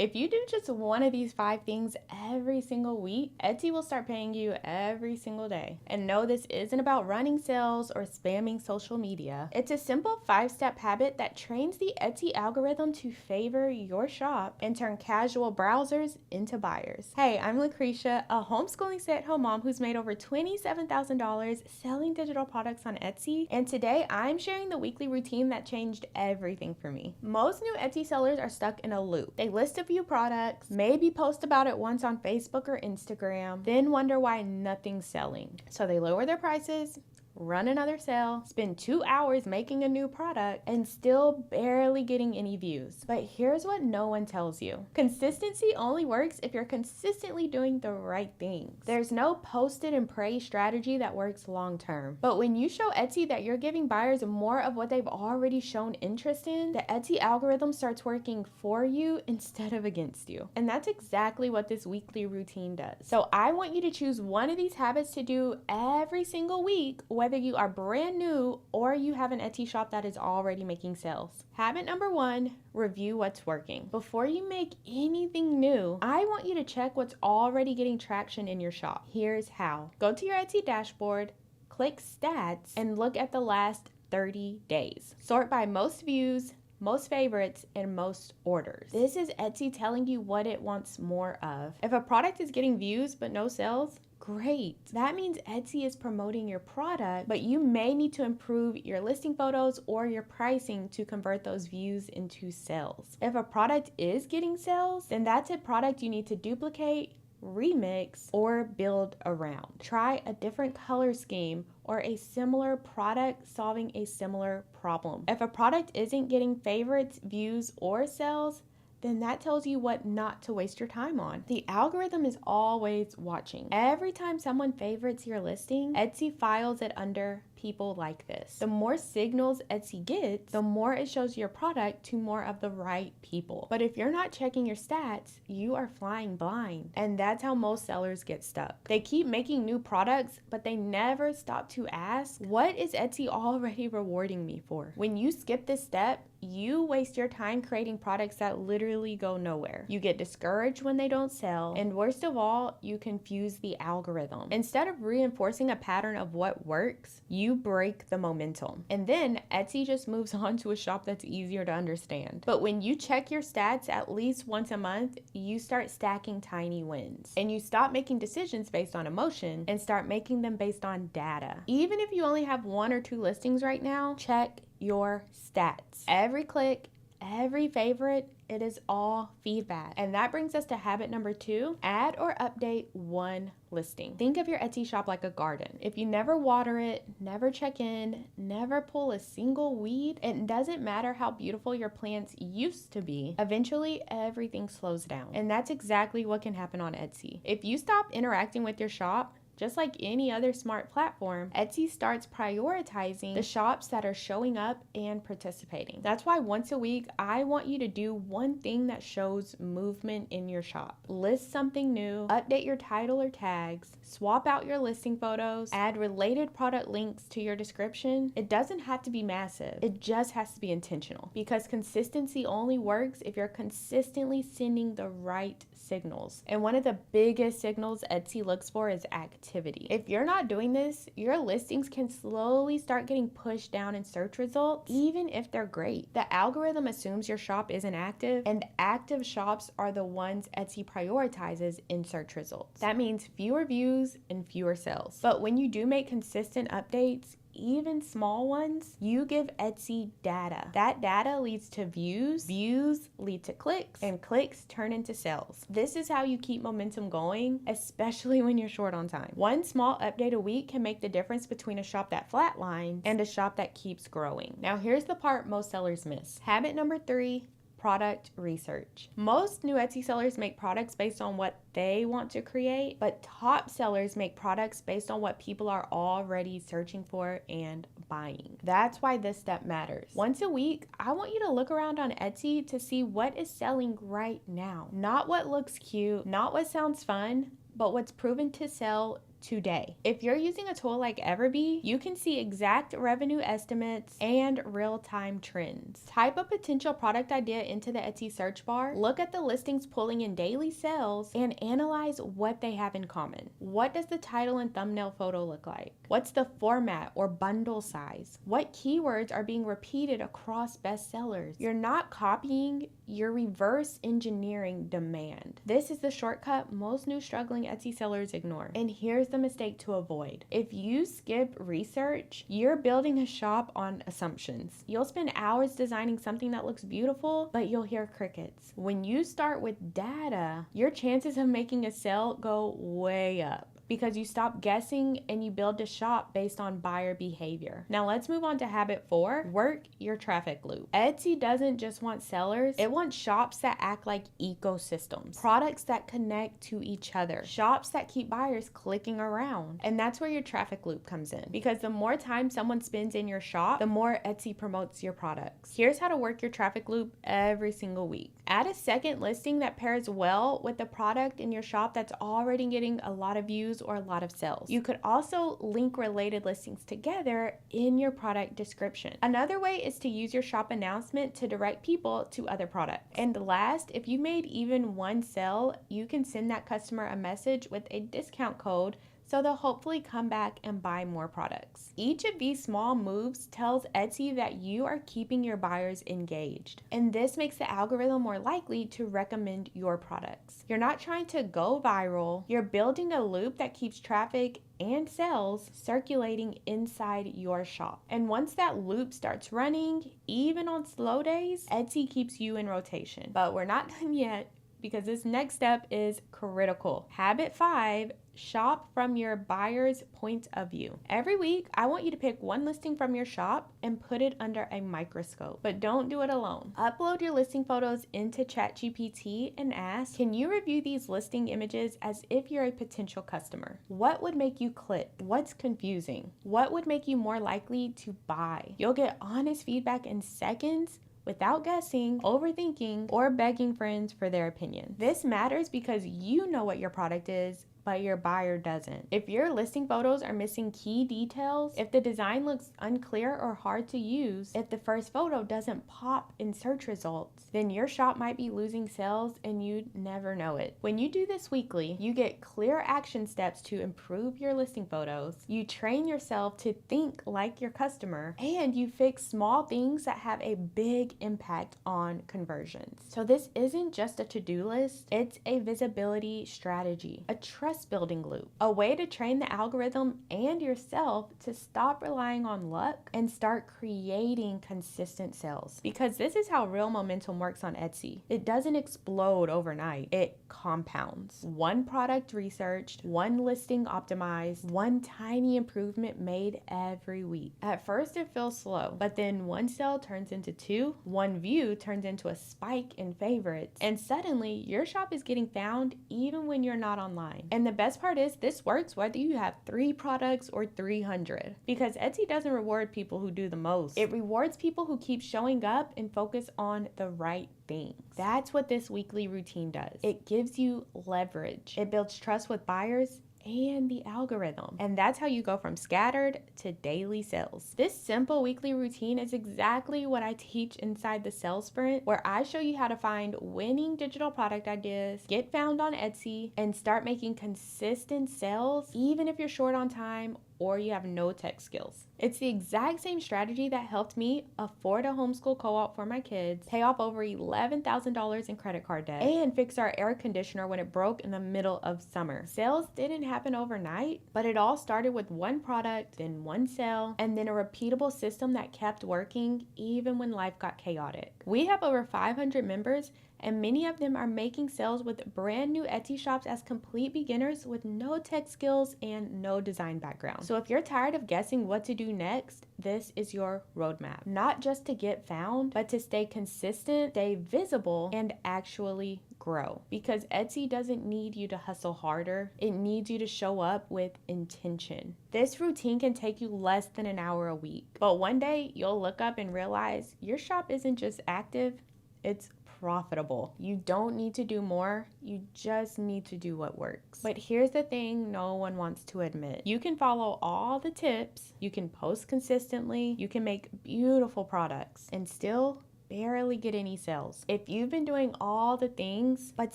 If you do just one of these 5 things every single week, Etsy will start paying you every single day. And no, this isn't about running sales or spamming social media. It's a simple 5-step habit that trains the Etsy algorithm to favor your shop and turn casual browsers into buyers. Hey, I'm Lucretia, a homeschooling stay-at-home mom who's made over $27,000 selling digital products on Etsy, and today I'm sharing the weekly routine that changed everything for me. Most new Etsy sellers are stuck in a loop. They list a few products, maybe post about it once on Facebook or Instagram, then wonder why nothing's selling. So they lower their prices, run another sale, spend 2 hours making a new product, and still barely getting any views. But here's what no one tells you. Consistency only works if you're consistently doing the right things. There's no post it and pray strategy that works long term. But when you show Etsy that you're giving buyers more of what they've already shown interest in, the Etsy algorithm starts working for you instead of against you. And that's exactly what this weekly routine does. So I want you to choose one of these habits to do every single week, whether you are brand new or you have an Etsy shop that is already making sales. Habit number 1, review what's working. Before you make anything new, I want you to check what's already getting traction in your shop. Here's how. Go to your Etsy dashboard, click stats, and look at the last 30 days. Sort by most views, most favorites, and most orders. This is Etsy telling you what it wants more of. If a product is getting views but no sales, great. That means Etsy is promoting your product, but you may need to improve your listing photos or your pricing to convert those views into sales. If a product is getting sales, then that's a product you need to duplicate, remix, or build around. Try a different color scheme or a similar product solving a similar problem. If a product isn't getting favorites, views, or sales, then that tells you what not to waste your time on. The algorithm is always watching. Every time someone favorites your listing, Etsy files it under people like this. The more signals Etsy gets, the more it shows your product to more of the right people. But if you're not checking your stats, you are flying blind. And that's how most sellers get stuck. They keep making new products, but they never stop to ask, what is Etsy already rewarding me for? When you skip this step, you waste your time creating products that literally go nowhere. You get discouraged when they don't sell, and worst of all, you confuse the algorithm. Instead of reinforcing a pattern of what works, you break the momentum. And then Etsy just moves on to a shop that's easier to understand. But when you check your stats at least once a month, you start stacking tiny wins. And you stop making decisions based on emotion and start making them based on data. Even if you only have 1 or 2 listings right now, check your stats. Every click, every favorite, it is all feedback. And that brings us to habit number 2, add or update 1 listing. Think of your Etsy shop like a garden. If you never water it, never check in, never pull a single weed, it doesn't matter how beautiful your plants used to be, eventually everything slows down. And that's exactly what can happen on Etsy. If you stop interacting with your shop, just like any other smart platform, Etsy starts prioritizing the shops that are showing up and participating. That's why once a week, I want you to do one thing that shows movement in your shop. List something new, update your title or tags, swap out your listing photos, add related product links to your description. It doesn't have to be massive. It just has to be intentional, because consistency only works if you're consistently sending the right signals. And one of the biggest signals Etsy looks for is activity. If you're not doing this, your listings can slowly start getting pushed down in search results, even if they're great. The algorithm assumes your shop isn't active, and active shops are the ones Etsy prioritizes in search results. That means fewer views and fewer sales. But when you do make consistent updates, even small ones, you give Etsy data. That data leads to views, views lead to clicks, and clicks turn into sales. This is how you keep momentum going, especially when you're short on time. One small update a week can make the difference between a shop that flatlines and a shop that keeps growing. Now here's the part most sellers miss. Habit number 3, product research. Most new Etsy sellers make products based on what they want to create, but top sellers make products based on what people are already searching for and buying. That's why this step matters. Once a week, I want you to look around on Etsy to see what is selling right now. Not what looks cute, not what sounds fun, but what's proven to sell today. If you're using a tool like Everbee, you can see exact revenue estimates and real-time trends. Type a potential product idea into the Etsy search bar, look at the listings pulling in daily sales, and analyze what they have in common. What does the title and thumbnail photo look like? What's the format or bundle size? What keywords are being repeated across bestsellers? You're not copying, you're reverse engineering demand. This is the shortcut most new struggling Etsy sellers ignore. And here's the mistake to avoid. If you skip research, you're building a shop on assumptions. You'll spend hours designing something that looks beautiful, but you'll hear crickets. When you start with data, your chances of making a sale go way up, because you stop guessing and you build a shop based on buyer behavior. Now let's move on to habit 4, work your traffic loop. Etsy doesn't just want sellers, it wants shops that act like ecosystems, products that connect to each other, shops that keep buyers clicking around. And that's where your traffic loop comes in, because the more time someone spends in your shop, the more Etsy promotes your products. Here's how to work your traffic loop every single week. Add a second listing that pairs well with the product in your shop that's already getting a lot of views or a lot of sales. You could also link related listings together in your product description. Another way is to use your shop announcement to direct people to other products. And last, if you made even one sale, you can send that customer a message with a discount code, so they'll hopefully come back and buy more products. Each of these small moves tells Etsy that you are keeping your buyers engaged. And this makes the algorithm more likely to recommend your products. You're not trying to go viral, you're building a loop that keeps traffic and sales circulating inside your shop. And once that loop starts running, even on slow days, Etsy keeps you in rotation. But we're not done yet, because this next step is critical. Habit 5, shop from your buyer's point of view. Every week, I want you to pick one listing from your shop and put it under a microscope. But don't do it alone. Upload your listing photos into ChatGPT and ask, can you review these listing images as if you're a potential customer? What would make you click? What's confusing? What would make you more likely to buy? You'll get honest feedback in seconds, without guessing, overthinking, or begging friends for their opinion. This matters because you know what your product is, but your buyer doesn't. If your listing photos are missing key details, if the design looks unclear or hard to use, if the first photo doesn't pop in search results, then your shop might be losing sales and you'd never know it. When you do this weekly, you get clear action steps to improve your listing photos, you train yourself to think like your customer, and you fix small things that have a big impact on conversions. So this isn't just a to-do list, it's a visibility strategy, a trust building loop, a way to train the algorithm and yourself to stop relying on luck and start creating consistent sales. Because this is how real momentum works on Etsy. It doesn't explode overnight, it compounds. One product researched, one listing optimized, one tiny improvement made every week. At first it feels slow, but then one sale turns into 2, one view turns into a spike in favorites, and suddenly your shop is getting found even when you're not online. And the best part is, this works whether you have 3 products or 300, because Etsy doesn't reward people who do the most. It rewards people who keep showing up and focus on the right things. That's what this weekly routine does. It gives you leverage. It builds trust with buyers and the algorithm. And that's how you go from scattered to daily sales. This simple weekly routine is exactly what I teach inside the Sales Sprint, where I show you how to find winning digital product ideas, get found on Etsy, and start making consistent sales even if you're short on time or you have no tech skills. It's the exact same strategy that helped me afford a homeschool co-op for my kids, pay off over $11,000 in credit card debt, and fix our air conditioner when it broke in the middle of summer. Sales didn't happen overnight, but it all started with one product, then one sale, and then a repeatable system that kept working even when life got chaotic. We have over 500 members, and many of them are making sales with brand new Etsy shops as complete beginners with no tech skills and no design background. So if you're tired of guessing what to do next, this is your roadmap. Not just to get found, but to stay consistent, stay visible, and actually grow. Because Etsy doesn't need you to hustle harder, it needs you to show up with intention. This routine can take you less than an hour a week, but one day you'll look up and realize your shop isn't just active, it's profitable. You don't need to do more, you just need to do what works. But here's the thing no one wants to admit. You can follow all the tips, you can post consistently, you can make beautiful products, and still barely get any sales. If you've been doing all the things but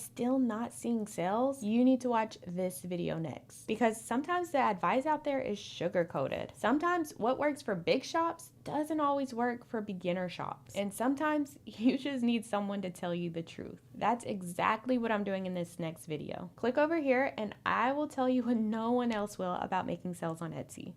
still not seeing sales, you need to watch this video next, because sometimes the advice out there is sugar coated. Sometimes what works for big shops doesn't always work for beginner shops, and sometimes you just need someone to tell you the truth. That's exactly what I'm doing in this next video. Click over here and I will tell you what no one else will about making sales on Etsy.